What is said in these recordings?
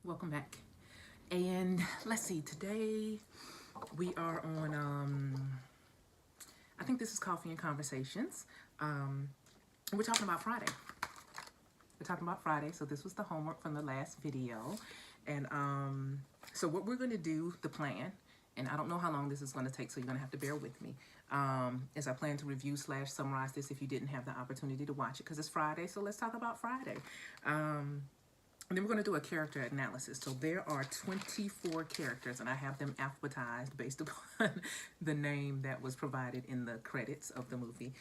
Welcome back. And let's see, today we are on, I think this is Coffee and Conversations. We're talking about Friday. So this was the homework from the last video. And so what we're going to do, the plan, and I don't know how long this is going to take, so you're going to have to bear with me, as I plan to review / summarize this if you didn't have the opportunity to watch it, because it's Friday, so let's talk about Friday. And then we're going to do a character analysis. So there are 24 characters, and I have them alphabetized based upon the name that was provided in the credits of the movie.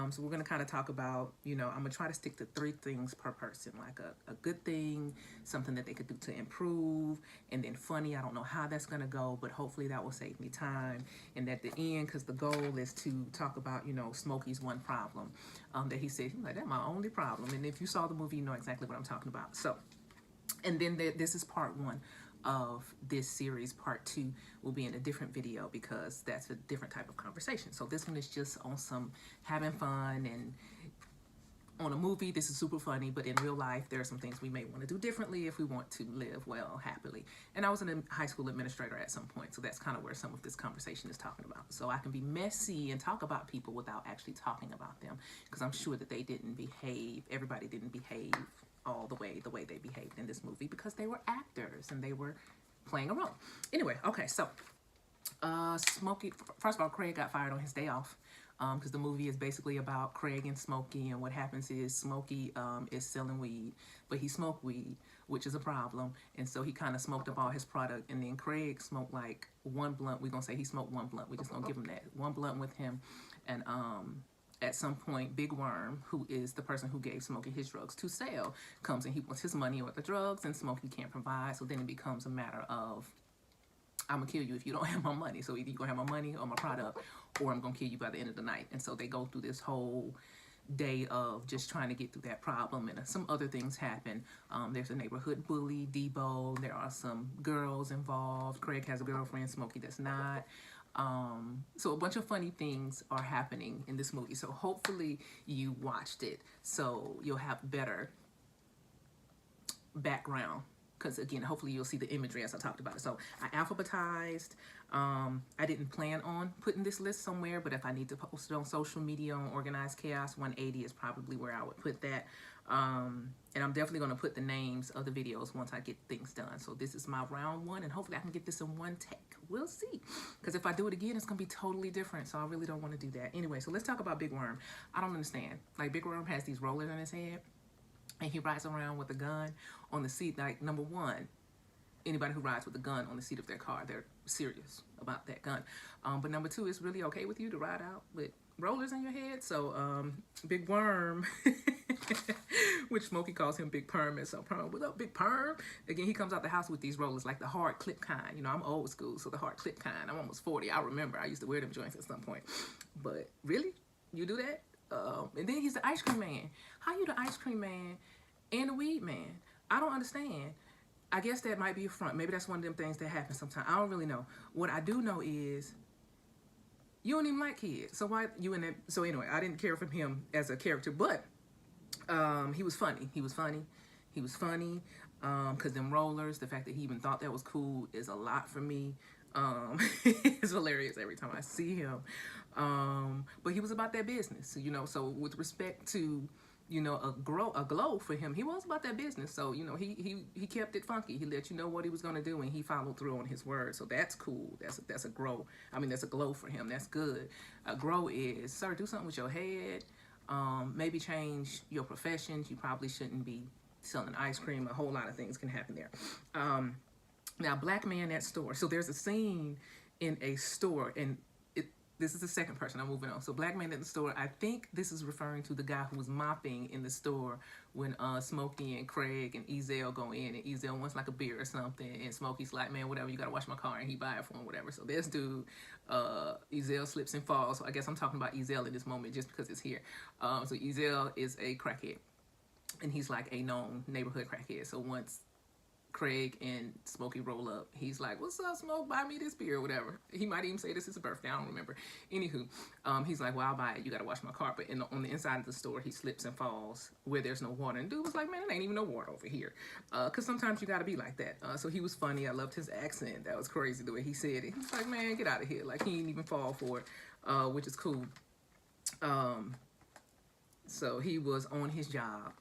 So we're going to kind of talk about, I'm going to try to stick to 3 things per person, like a good thing, something that they could do to improve, and then funny. I don't know how that's going to go, but hopefully that will save me time. And at the end, because the goal is to talk about, Smokey's one problem that he said, that's my only problem. And if you saw the movie, you know exactly what I'm talking about. So. And then this is part 1 of this series. Part 2 will be in a different video because that's a different type of conversation. So this one is just on some having fun, and on a movie, this is super funny, but in real life, there are some things we may want to do differently if we want to live well, happily. And I was a high school administrator at some point, so that's kind of where some of this conversation is talking about. So I can be messy and talk about people without actually talking about them, because I'm sure that everybody didn't behave all the way they behaved in this movie, because they were actors and they were playing a role. Anyway, okay, so Smokey, first of all, Craig got fired on his day off, because the movie is basically about Craig and Smokey, and what happens is Smokey is selling weed, but he smoked weed, which is a problem, and so he kind of smoked up all his product, and then Craig smoked like 1 blunt. We're gonna say he smoked 1 blunt. We're just gonna give him that 1 blunt with him, and at some point, Big Worm, who is the person who gave Smokey his drugs to sell, comes and he wants his money or the drugs, and Smokey can't provide. So then it becomes a matter of, I'm gonna kill you if you don't have my money. So either you're gonna have my money or my product, or I'm gonna kill you by the end of the night. And so they go through this whole day of just trying to get through that problem, and some other things happen. There's a neighborhood bully, Debo. There are some girls involved. Craig has a girlfriend, Smokey does not. So a bunch of funny things are happening in this movie. So hopefully you watched it, so you'll have better background, because again, hopefully you'll see the imagery as I talked about it. So I alphabetized. I didn't plan on putting this list somewhere, but if I need to post it on social media on Organized Chaos 180 is probably where I would put that. And I'm definitely going to put the names of the videos once I get things done. So this is my round 1, and hopefully I can get this in 1 take. We'll see. Because if I do it again, it's going to be totally different. So I really don't want to do that. Anyway, so let's talk about Big Worm. I don't understand. Like, Big Worm has these rollers on his head, and he rides around with a gun on the seat. Like, number 1, anybody who rides with a gun on the seat of their car, they're serious about that gun. But number 2, it's really okay with you to ride out with rollers in your head. So Big Worm, which Smokey calls him Big Perm, and so Perm, what's up, Big Perm? Again, he comes out the house with these rollers, like the hard clip kind. I'm old school, so the hard clip kind. I'm almost 40. I remember I used to wear them joints at some point. But really, you do that? And then he's the ice cream man. How you the ice cream man and the weed man? I don't understand. I guess that might be a front. Maybe that's one of them things that happen sometimes. I don't really know. What I do know is you don't even like kids. So why you in that? So anyway, I didn't care for him as a character, but he was funny. Because them rollers, the fact that he even thought that was cool is a lot for me. It's hilarious every time I see him. But he was about that business, so with respect to, a glow for him, he was about that business. So, he kept it funky. He let you know what he was going to do, and he followed through on his word. So that's cool. That's a grow. I mean, that's a glow for him. That's good. A grow is, sir, do something with your head. Maybe change your profession. You probably shouldn't be selling ice cream. A whole lot of things can happen there. Now, black man at store. So there's a scene in a store, and this is the second person. I'm moving on. So black man at the store. I think this is referring to the guy who was mopping in the store when Smokey and Craig and Ezel go in, and Ezel wants like a beer or something, and Smokey's like, man, whatever, you gotta wash my car, and he buy it for him, whatever. So this dude, Ezel slips and falls. So I guess I'm talking about Ezel in this moment just because it's here. So Ezel is a crackhead, and he's like a known neighborhood crackhead. So once Craig and Smokey roll up. He's like, "What's up, Smoke? Buy me this beer or whatever." He might even say this is his birthday. I don't remember. Anywho, he's like, "Well, I'll buy it. You got to wash my car." But on the inside of the store, he slips and falls where there's no water. And dude was like, "Man, it ain't even no water over here." Because sometimes you got to be like that. So he was funny. I loved his accent. That was crazy the way he said it. He was like, "Man, get out of here." Like, he didn't even fall for it, which is cool. So he was on his job.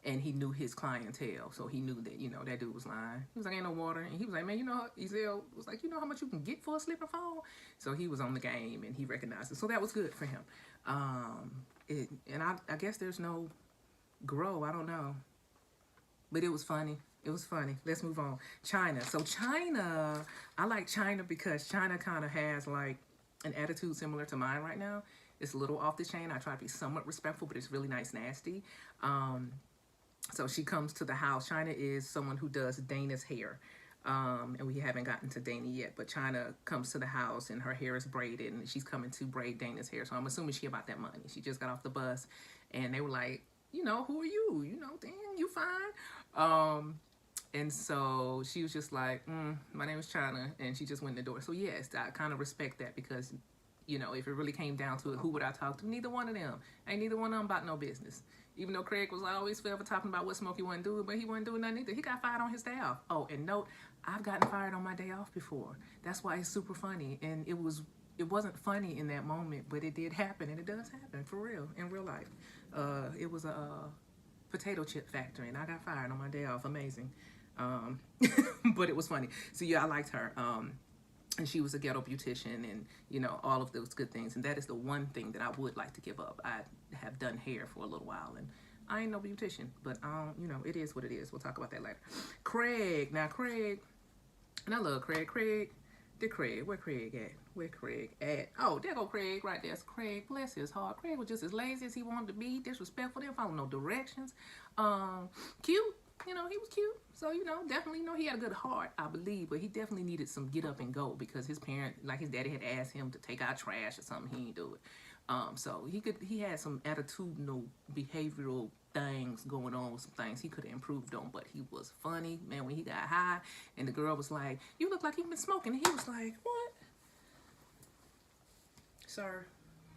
And he knew his clientele, so he knew that, you know, that dude was lying. He was like, "Ain't no water." And he was like, "Man, you know," Ezel was like, "You know how much you can get for a slip and fall?" So he was on the game, and he recognized it. So that was good for him. And I guess there's no grow. I don't know. But it was funny. It was funny. Let's move on. China. So China, I like China because China kind of has, like, an attitude similar to mine right now. It's a little off the chain. I try to be somewhat respectful, but it's really nice nasty. So she comes to the house. China is someone who does Dana's hair. And we haven't gotten to Dana yet, but China comes to the house and her hair is braided and she's coming to braid Dana's hair. So I'm assuming she about that money. She just got off the bus and they were like, "You know, who are you? You know, damn, you fine." And so she was just like, "My name is China." And she just went in the door. So yes, I kind of respect that because, you know, if it really came down to it, who would I talk to? Neither one of them. Ain't neither one of them about no business. Even though Craig was always forever talking about what Smokey wasn't doing, but he wasn't doing nothing either. He got fired on his day off. Oh, and note, I've gotten fired on my day off before. That's why it's super funny. And it wasn't funny in that moment, but it did happen, and it does happen for real, in real life. It was a potato chip factory, and I got fired on my day off. Amazing. But it was funny. So yeah, I liked her. And she was a ghetto beautician and, you know, all of those good things. And that is the one thing that I would like to give up. I have done hair for a little while and I ain't no beautician, but you know, it is what it is. We'll talk about that later. Craig. Now, Craig, and I love Craig. Craig, where Craig at? Where Craig at? Oh, there go Craig right there. It's Craig, bless his heart. Craig was just as lazy as he wanted to be, disrespectful, didn't follow no directions. Cute. You know, he was cute. So, you know, definitely, you know, he had a good heart, I believe. But he definitely needed some get up and go because his parent, like his daddy had asked him to take out trash or something. He didn't do it. So he had some attitudinal, behavioral things going on with some things he could have improved on. But he was funny, man, when he got high. And the girl was like, "You look like you've been smoking." And he was like, "What? Sir,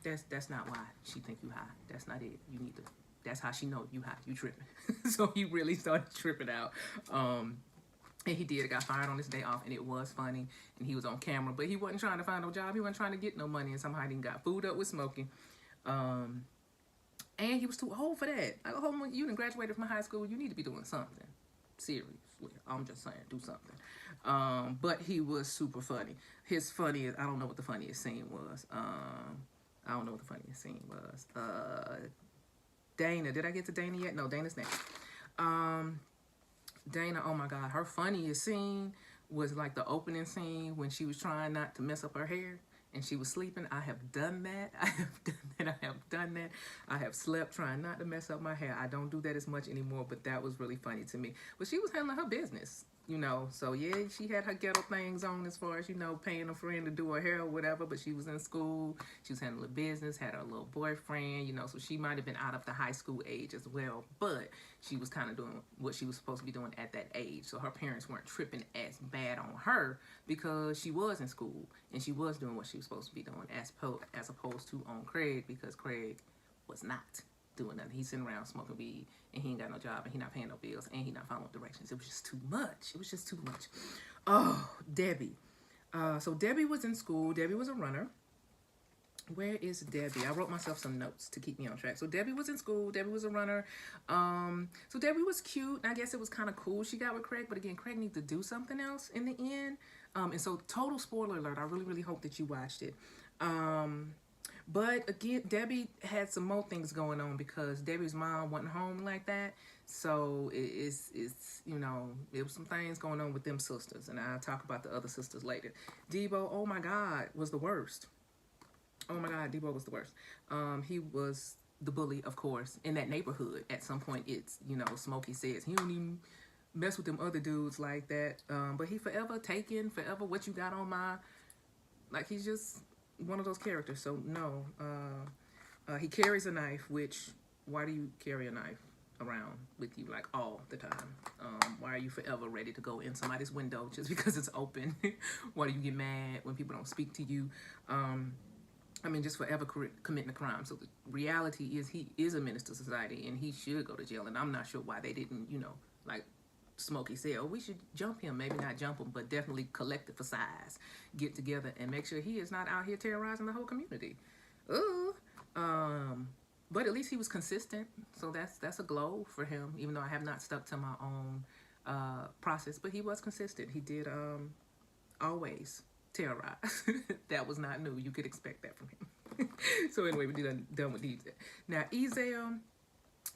that's not why she think you high. That's not it. You need to... That's how she know you high. You tripping." So he really started tripping out. And he did. Got fired on his day off, and it was funny. And he was on camera, but he wasn't trying to find no job. He wasn't trying to get no money, and somehow he didn't got food up with smoking. And he was too old for that. Like, oh, you done graduated from high school. You need to be doing something. Seriously. I'm just saying, do something. But he was super funny. His funniest, I don't know what the funniest scene was. Dana. Did I get to Dana yet? No, Dana's next. Dana, oh my God, her funniest scene was like the opening scene when she was trying not to mess up her hair and she was sleeping. I have done that. I have slept trying not to mess up my hair. I don't do that as much anymore, but that was really funny to me. But she was handling her business, you know. So yeah, she had her ghetto things on as far as, you know, paying a friend to do her hair or whatever, but she was in school. She was handling business, had her little boyfriend, you know, so she might have been out of the high school age as well, but she was kind of doing what she was supposed to be doing at that age. So her parents weren't tripping as bad on her because she was in school and she was doing what she was supposed to be doing as opposed to on Craig, because Craig was not doing nothing. He's sitting around smoking weed and he ain't got no job and he not paying no bills and he not following directions. It was just too much. It was just too much. Oh, Debbie. So Debbie was in school. Debbie was a runner. Where is Debbie? I wrote myself some notes to keep me on track. So Debbie was in school. Debbie was a runner. So Debbie was cute. I guess it was kind of cool she got with Craig. But again, Craig needed to do something else in the end. And so total spoiler alert. I really, really hope that you watched it. But again, Debbie had some more things going on because Debbie's mom wasn't home like that. So it's you know, there was some things going on with them sisters. And I'll talk about the other sisters later. Debo, oh my God, was the worst. Oh my God, Debo was the worst. He was the bully, of course, in that neighborhood. At some point, it's, you know, Smokey says he don't even mess with them other dudes like that. But he forever taking, forever what you got on my... Like, he's just one of those characters. So, no. He carries a knife, which... Why do you carry a knife around with you, like, all the time? Why why are you forever ready to go in somebody's window just because it's open? Why do you get mad when people don't speak to you? I mean, just forever committing a crime. So the reality is he is a menace to society and he should go to jail. And I'm not sure why they didn't, you know, like Smokey said, oh, we should jump him. Maybe not jump him, but definitely collective for size. Get together and make sure he is not out here terrorizing the whole community. Ooh. But at least he was consistent. So that's a glow for him, even though I have not stuck to my own process. But he was consistent. He did always terrorize. That was not new. You could expect that from him. So anyway, we're done with these. Now, Ezel,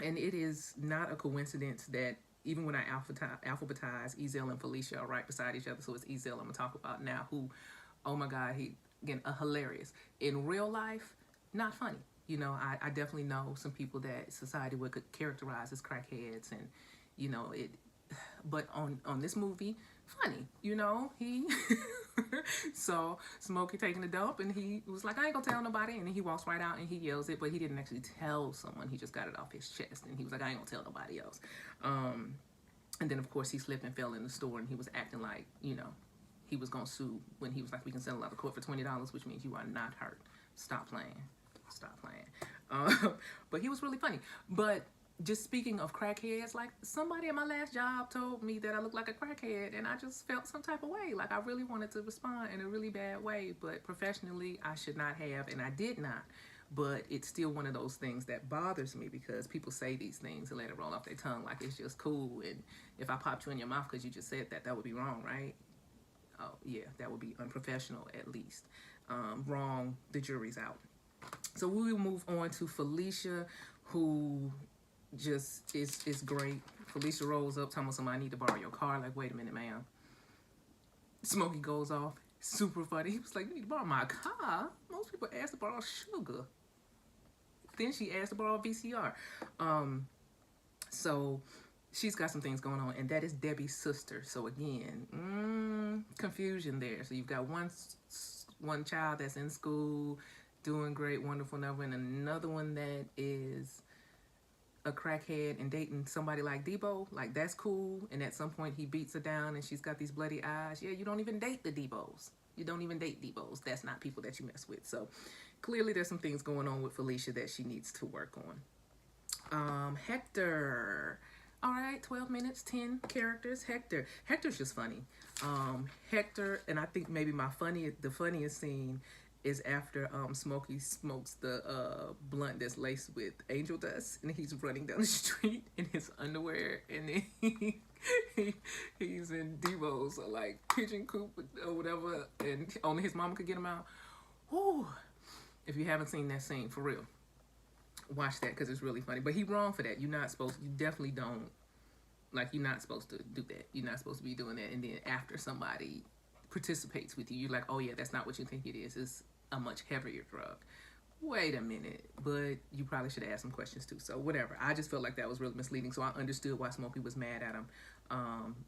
and it is not a coincidence that even when I alphabetize, Ezel and Felicia are right beside each other. So it's Ezel I'm going to talk about now, who, oh my God, he, again, hilarious. In real life, not funny. You know, I definitely know some people that society would characterize as crackheads, and, you know, but on this movie, funny, you know, he so Smokey taking a dump and he was like, I ain't gonna tell nobody, and then he walks right out and he yells it, but he didn't actually tell someone, he just got it off his chest, and he was like, I ain't gonna tell nobody else. And then of course he slipped and fell in the store, and he was acting like, you know, he was gonna sue when he was like, we can settle out of court for $20, which means you are not hurt. Stop playing. But he was really funny. But just speaking of crackheads, like somebody at my last job told me that I look like a crackhead, and I just felt some type of way. Like I really wanted to respond in a really bad way, but professionally I should not have, and I did not. But it's still one of those things that bothers me, because people say these things and let it roll off their tongue like it's just cool. And if I popped you in your mouth because you just said that, that would be wrong, right? Oh yeah, that would be unprofessional at least. Wrong, the jury's out. So we will move on to Felicia, who just is great. Felicia rolls up, telling somebody, I need to borrow your car. Like, wait a minute, ma'am. Smokey goes off. Super funny. He was like, you need to borrow my car? Most people ask to borrow sugar. Then she asked to borrow a VCR. So she's got some things going on, and that is Debbie's sister. So again, confusion there. So you've got one child that's in school, doing great, wonderful, never, and another one that is a crackhead and dating somebody like Debo. Like, that's cool. And at some point he beats her down and she's got these bloody eyes. Yeah, you don't even date the Debos. You don't even date Debos. That's not people that you mess with. So clearly there's some things going on with Felicia that she needs to work on. Hector. All right, 12 minutes, 10 characters. Hector's just funny. Hector, and I think maybe the funniest scene is after Smokey smokes the blunt that's laced with angel dust, and he's running down the street in his underwear, and then he's in Devo's like pigeon coop or whatever, and only his mama could get him out. Whew. If you haven't seen that scene, for real, watch that, because it's really funny. But he's wrong for that. You definitely don't, like, you're not supposed to do that. You're not supposed to be doing that, and then after somebody participates with you, you're like, oh yeah, that's not what you think it is. It's a much heavier drug. Wait a minute, but you probably should ask some questions too. So whatever. I just felt like that was really misleading. So I understood why Smokey was mad at him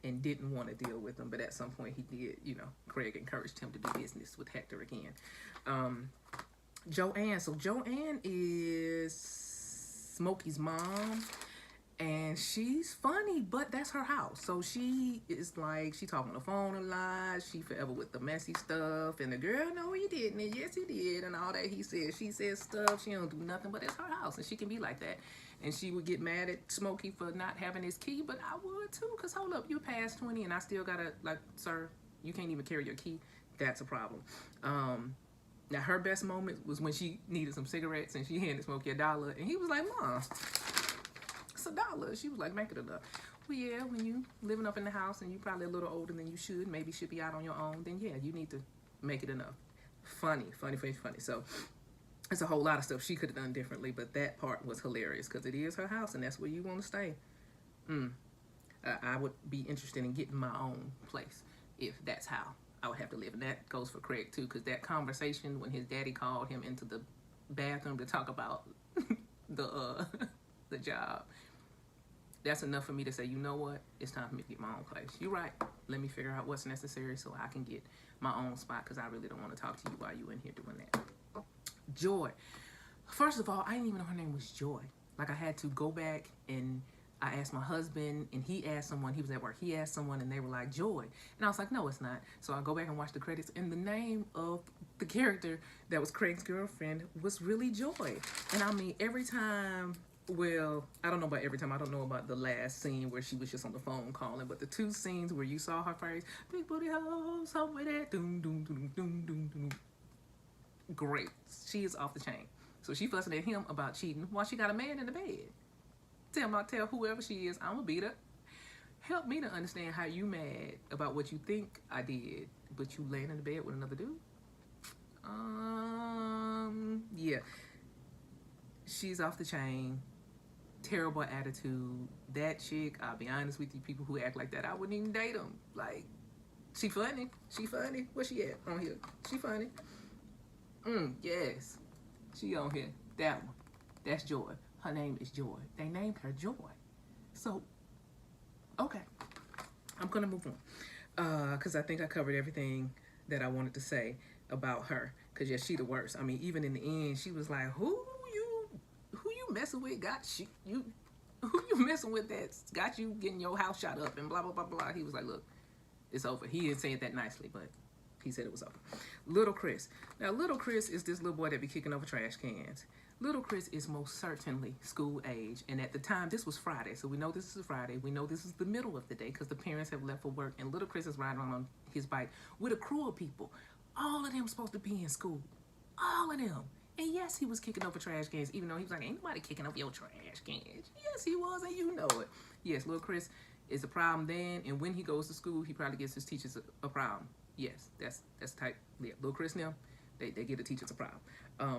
and didn't want to deal with him. But at some point he did, you know, Craig encouraged him to do business with Hector again. Joanne. So Joanne is Smokey's mom. And she's funny, but that's her house. So she is like, she talking on the phone a lot. She forever with the messy stuff. And the girl, no, he didn't. And yes, he did. And all that he said. She says stuff. She don't do nothing, but it's her house. And she can be like that. And she would get mad at Smokey for not having his key. But I would too. Because hold up, you past 20 and I still got to, like, sir, you can't even carry your key. That's a problem. Now, her best moment was when she needed some cigarettes and she handed Smokey $1. And he was like, Mom, $1. She was like, make it enough. Well, yeah, when you living up in the house and you probably a little older than you should, maybe should be out on your own, then yeah, you need to make it enough. Funny. So it's a whole lot of stuff she could have done differently, but that part was hilarious because it is her house and that's where you want to stay. I would be interested in getting my own place if that's how I would have to live. And that goes for Craig too, because that conversation when his daddy called him into the bathroom to talk about the job, that's enough for me to say, you know what? It's time for me to get my own place. You're right. Let me figure out what's necessary so I can get my own spot, because I really don't want to talk to you while you're in here doing that. Joy. First of all, I didn't even know her name was Joy. Like, I had to go back and I asked my husband, and he asked someone, he was at work, he asked someone, and they were like, Joy. And I was like, no, it's not. So I go back and watch the credits, and the name of the character that was Craig's girlfriend was really Joy. And I mean, every time, well, I don't know about every time, I don't know about the last scene where she was just on the phone calling, but the 2 scenes where you saw her face, big booty hoes, somewhere there, doom, doom, doom, doom, doom, doom. Great. She is off the chain. So she fussing at him about cheating while she got a man in the bed. Tell whoever she is, I'm gonna beat her. Help me to understand how you mad about what you think I did, but you laying in the bed with another dude. Yeah. She's off the chain. Terrible attitude. That chick, I'll be honest with you, people who act like that, I wouldn't even date them. Like, she funny. She funny. Where she at on here? She funny. Yes. She on here. That one. That's Joy. Her name is Joy. They named her Joy. So, okay. I'm going to move on. Because I think I covered everything that I wanted to say about her. Because, yeah, she the worst. I mean, even in the end, she was like, who you messing with who you messing with that got you getting your house shot up and blah, blah, blah, blah. He was like, look, it's over. He didn't say it that nicely, but he said it was over. Little Chris. Now, Little Chris is this little boy that be kicking over trash cans. Little Chris is most certainly school age. And at the time, this was Friday. So we know this is a Friday. We know this is the middle of the day because the parents have left for work. And Little Chris is riding on his bike with a crew of people. All of them supposed to be in school. All of them. And yes, he was kicking over trash cans, even though he was like, ain't nobody kicking over your trash cans. Yes, he was, and you know it. Yes, Little Chris is a problem then. And when he goes to school, he probably gets his teachers a problem. Yes, that's type. Yeah, Little Chris now, they get the teachers a problem.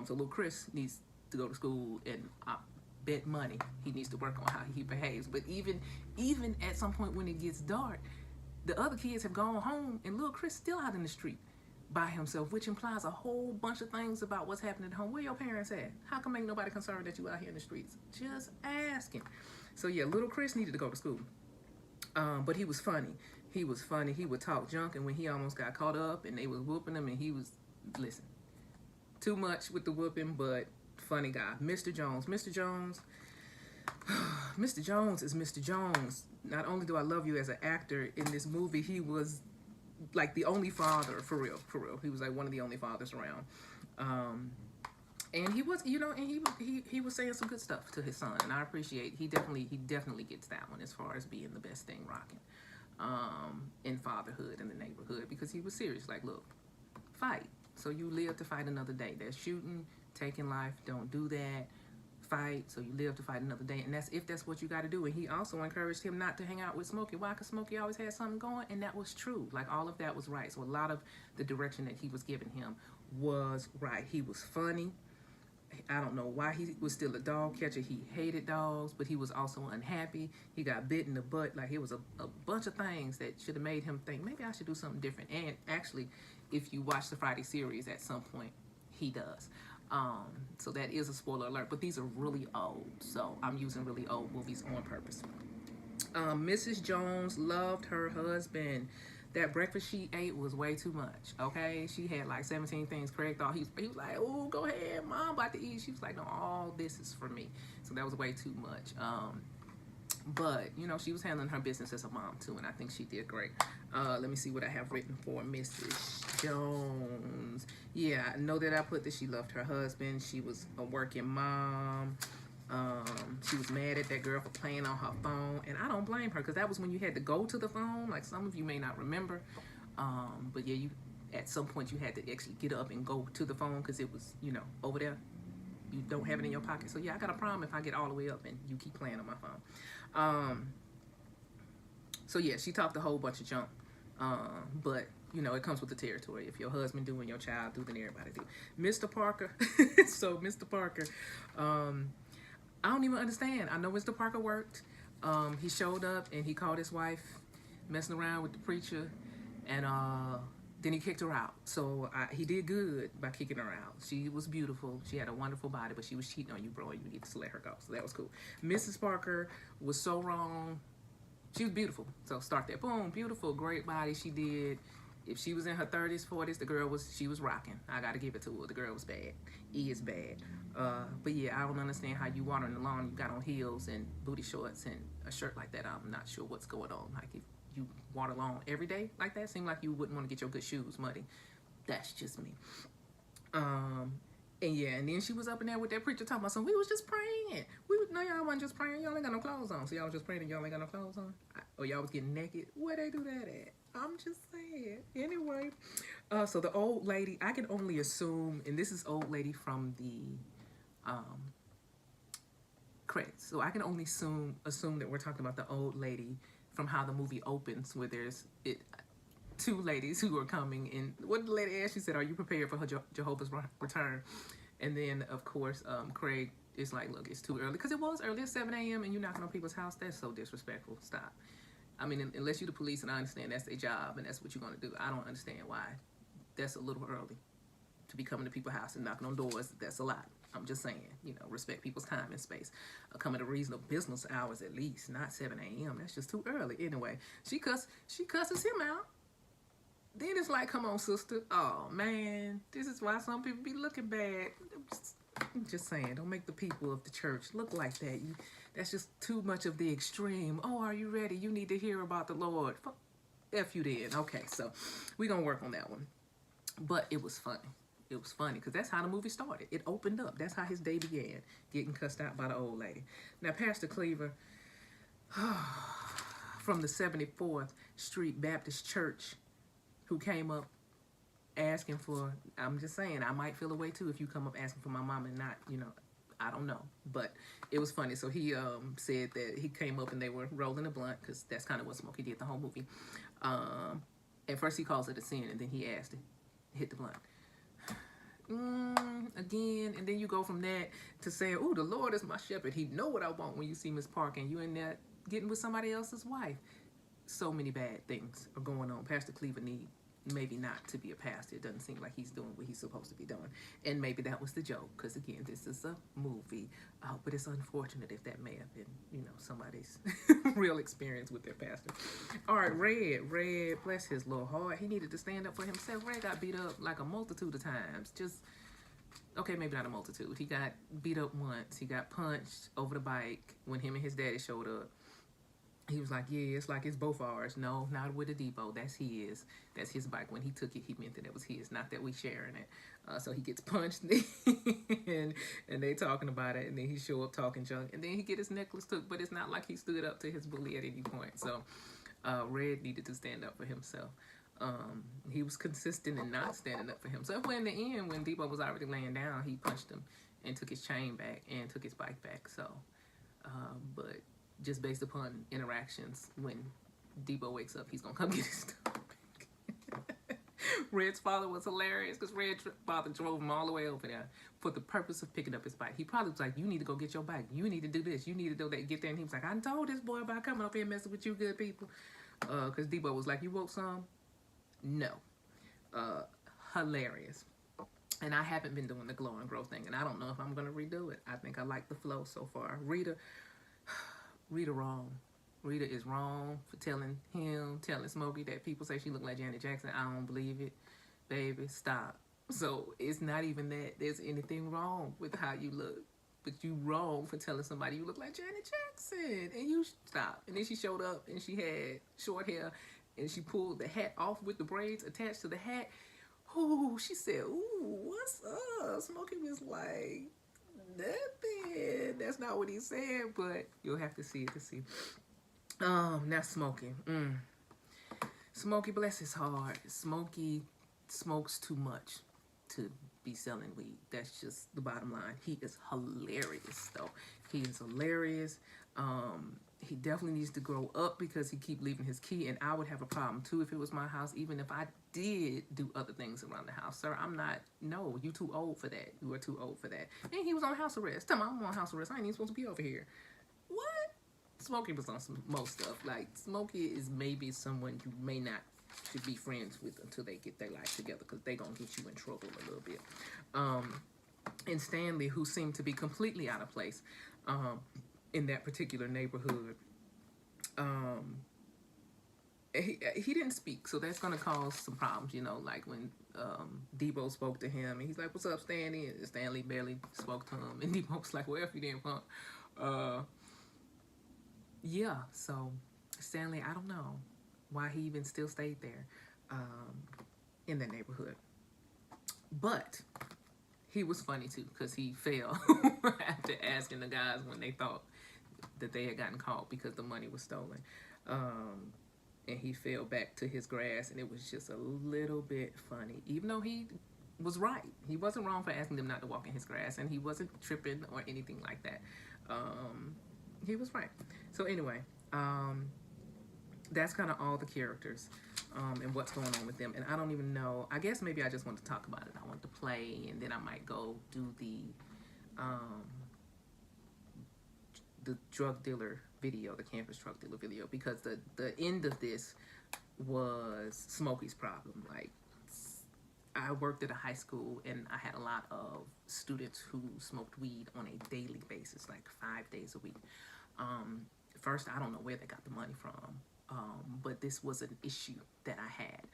So Little Chris needs to go to school, and I bet money he needs to work on how he behaves. But even at some point when it gets dark, the other kids have gone home, and Little Chris still out in the street by himself, which implies a whole bunch of things about what's happening at home. Where your parents at? How come ain't nobody concerned that you out here in the streets? Just asking. So yeah, Little Chris needed to go to school. But he was funny. He was funny. He would talk junk, and when he almost got caught up and they was whooping him, and he was, listen, too much with the whooping, but funny guy. Mr. Jones. Mr. Jones. Mr. Jones is Mr. Jones. Not only do I love you as an actor, in this movie, he was like the only father, for real. He was like one of the only fathers around. And he was, you know, and he was saying some good stuff to his son, and I appreciate, he definitely gets that one as far as being the best thing rocking in fatherhood in the neighborhood, because he was serious. Like, look, fight. So you live to fight another day. There's shooting, taking life. Don't do that. Fight so you live to fight another day, and that's what you got to do. And he also encouraged him not to hang out with Smokey. Why? Because Smokey always had something going, and that was true. Like, all of that was right. So a lot of the direction that he was giving him was right. He was funny. I don't know why he was still a dog catcher. He hated dogs, but he was also unhappy. He got bit in the butt. Like, it was a bunch of things that should have made him think, maybe I should do something different. And actually, if you watch the Friday series, at some point, he does. So that is a spoiler alert, but these are really old, so I'm using really old movies on purpose. Mrs. Jones loved her husband. That breakfast she ate was way too much, okay? She had like 17 things. Craig thought he was like, oh, go ahead, Mom, about to eat. She was like, no, all this is for me. So that was way too much. But, you know, she was handling her business as a mom, too, and I think she did great. Let me see what I have written for Mrs. Jones. Yeah, I know that I put that she loved her husband. She was a working mom. She was mad at that girl for playing on her phone, and I don't blame her, because that was when you had to go to the phone. Like, some of you may not remember. But, yeah, you at some point you had to actually get up and go to the phone, because it was, you know, over there. You don't have it in your pocket. So, yeah, I got a problem if I get all the way up and you keep playing on my phone. So, yeah, she talked a whole bunch of junk. But, you know, it comes with the territory. If your husband do and your child do, then everybody do. Mr. Parker. So, Mr. Parker. I don't even understand. I know Mr. Parker worked. He showed up and he caught his wife messing around with the preacher. And then he kicked her out. So he did good by kicking her out. She was beautiful. She had a wonderful body, but she was cheating on you, bro. You need to let her go. So that was cool. Mrs. Parker was so wrong. She was beautiful. So start there. Boom. Beautiful. Great body. She did. If she was in her 30s, 40s, she was rocking. I gotta give it to her. The girl was bad. Is bad. But yeah, I don't understand how you watering the lawn. You got on heels and booty shorts and a shirt like that. I'm not sure what's going on. Like if you water lawn every day like that, seem like you wouldn't want to get your good shoes muddy. That's just me. And yeah, and then she was up in there with that preacher talking about we was just praying. No, y'all wasn't just praying. Y'all ain't got no clothes on. So y'all was just praying and y'all ain't got no clothes on. Or y'all was getting naked. Where they do that at? I'm just saying. Anyway, so the old lady, I can only assume, and this is old lady from the credits. So I can only assume that we're talking about the old lady from how the movie opens, where there's two ladies who are coming. And what the lady asked, she said, "Are you prepared for her Jehovah's return?" And then, of course, Craig is like, "Look, it's too early." Because it was early, it's 7 a.m. and you're knocking on people's house. That's so disrespectful. Stop. I mean, unless you're the police, and I understand that's their job and that's what you're going to do. I don't understand why. That's a little early to be coming to people's house and knocking on doors. That's a lot. I'm just saying, respect people's time and space. Come at a reasonable business hours at least, not 7 a.m. That's just too early. Anyway, she cusses him out. Then it's like, come on, sister. Oh, man. This is why some people be looking bad. I'm just saying, don't make the people of the church look like that. That's just too much of the extreme. Oh, are you ready? You need to hear about the Lord. F you then. Okay, so we're going to work on that one. But it was funny. It was funny because that's how the movie started. It opened up. That's how his day began, getting cussed out by the old lady. Now, Pastor Cleaver from the 74th Street Baptist Church, who came up asking for, I'm just saying, I might feel a way too if you come up asking for my mom and not, I don't know. But it was funny. So he said that he came up and they were rolling a blunt, because that's kind of what Smokey did the whole movie. At first he calls it a sin, and then he asked to hit the blunt. Again, and then you go from that to saying, "Oh, the Lord is my shepherd. He know what I want." When you see Miss Park and you in there getting with somebody else's wife. So many bad things are going on. Pastor Cleaver need maybe not to be a pastor. It doesn't seem like he's doing what he's supposed to be doing. And maybe that was the joke, because again, this is a movie. But it's unfortunate if that may have been, somebody's real experience with their pastor. All right, Red, bless his little heart. He needed to stand up for himself. Red got beat up like a multitude of times. Okay, maybe not a multitude. He got beat up once. He got punched over the bike when him and his daddy showed up. He was like, "Yeah, it's like it's both ours." No, not with the depot. That's his. That's his bike. When he took it, he meant that it was his, not that we sharing it. So he gets punched, and they talking about it, and then he show up talking junk, and then he get his necklace took. But it's not like he stood up to his bully at any point. So Red needed to stand up for himself. He was consistent in not standing up for himself. But in the end, when Depot was already laying down, he punched him and took his chain back and took his bike back. So, but just based upon interactions, when Debo wakes up, he's gonna come get his stuff back. Red's father was hilarious, because Red's father drove him all the way over there for the purpose of picking up his bike. He probably was like, "You need to go get your bike. You need to do this. You need to do that." Get there, and he was like, "I told this boy about coming up here and messing with you good people." Because Debo was like, "You woke some?" No. Hilarious. And I haven't been doing the glow and grow thing, and I don't know if I'm gonna redo it. I think I like the flow so far. Rita wrong. Rita is wrong for telling Smokey that people say she looked like Janet Jackson. I don't believe it. Baby, stop. So it's not even that there's anything wrong with how you look, but you wrong for telling somebody you look like Janet Jackson. And you stop. And then she showed up and she had short hair, and she pulled the hat off with the braids attached to the hat. Ooh, she said, "Ooh, what's up?" Smokey was like, "Nothing." That's not what he said, but you'll have to see it to see. Now Smokey. Smokey, bless his heart. Smokey smokes too much to be selling weed. That's just the bottom line. He is hilarious, though. He is hilarious. He definitely needs to grow up, because he keep leaving his key, and I would have a problem too if it was my house, even if I did do other things around the house. Sir, no, you too old for that. You are too old for that. And he was on house arrest. Tell me, I'm on house arrest. I ain't even supposed to be over here. What? Smokey was on some most stuff. Like, Smokey is maybe someone you may not should be friends with until they get their life together, because they gonna get you in trouble a little bit. And Stanley, who seemed to be completely out of place in that particular neighborhood. he didn't speak, so that's gonna cause some problems, you know, like when Debo spoke to him and he's like, "What's up, Stanley?" And Stanley barely spoke to him, and Debo was like, "Well, if you didn't punk." Yeah, so Stanley, I don't know why he even still stayed there in that neighborhood, but he was funny too because he fell after asking the guys when they thought that they had gotten caught because the money was stolen. And he fell back to his grass, and it was just a little bit funny, even though he was right. He wasn't wrong for asking them not to walk in his grass, and he wasn't tripping or anything like that. He was right. So anyway, that's kind of all the characters and what's going on with them. And I don't even know. I guess maybe I just want to talk about it. I want to play, and then I might go do the drug dealer video, the campus drug dealer video, because the end of this was Smokey's problem. Like, I worked at a high school, and I had a lot of students who smoked weed on a daily basis, like 5 days a week. First, I don't know where they got the money from, but this was an issue that I had.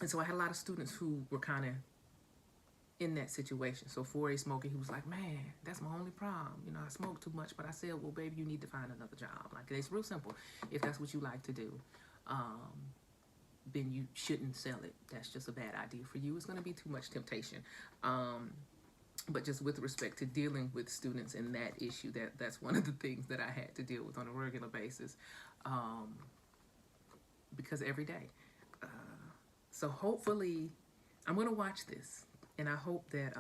And so I had a lot of students who were kind of in that situation. So for a smoker, he was like, "Man, that's my only problem. You know, I smoke too much." But I said, "Well, baby, you need to find another job. Like, it's real simple. If that's what you like to do, then you shouldn't sell it. That's just a bad idea for you. It's going to be too much temptation." But just with respect to dealing with students and that issue, that's one of the things that I had to deal with on a regular basis, because every day. So hopefully, I'm going to watch this. And I hope that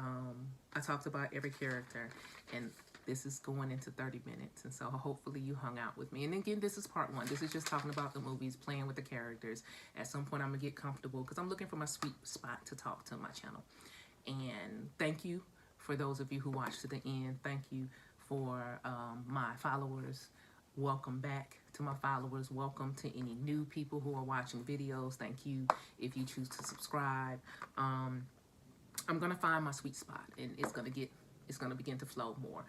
I talked about every character, and this is going into 30 minutes. And so hopefully you hung out with me. And again, this is part 1. This is just talking about the movies, playing with the characters. At some point, I'm going to get comfortable because I'm looking for my sweet spot to talk to my channel. And thank you for those of you who watched to the end. Thank you for my followers. Welcome back to my followers. Welcome to any new people who are watching videos. Thank you if you choose to subscribe. I'm gonna find my sweet spot, and it's gonna begin to flow more.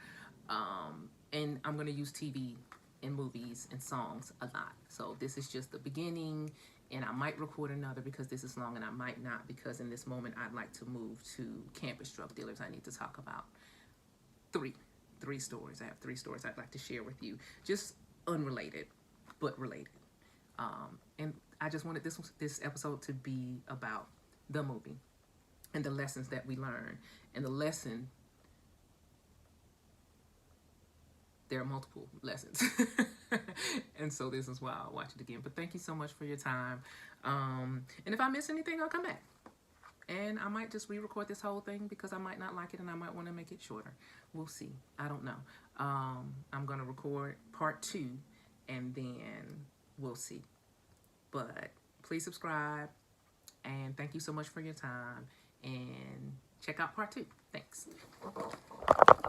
And I'm gonna use TV and movies and songs a lot. So this is just the beginning, and I might record another because this is long, and I might not because in this moment I'd like to move to campus drug dealers. I need to talk about three stories. I have 3 stories I'd like to share with you, just unrelated but related. And I just wanted this episode to be about the movie and the lessons that we learn. And the lesson, there are multiple lessons. And so this is why I'll watch it again. But thank you so much for your time. And if I miss anything, I'll come back. And I might just re-record this whole thing because I might not like it, and I might want to make it shorter. We'll see. I don't know. I'm going to record part 2, and then we'll see. But please subscribe. And thank you so much for your time. And check out part 2. Thanks.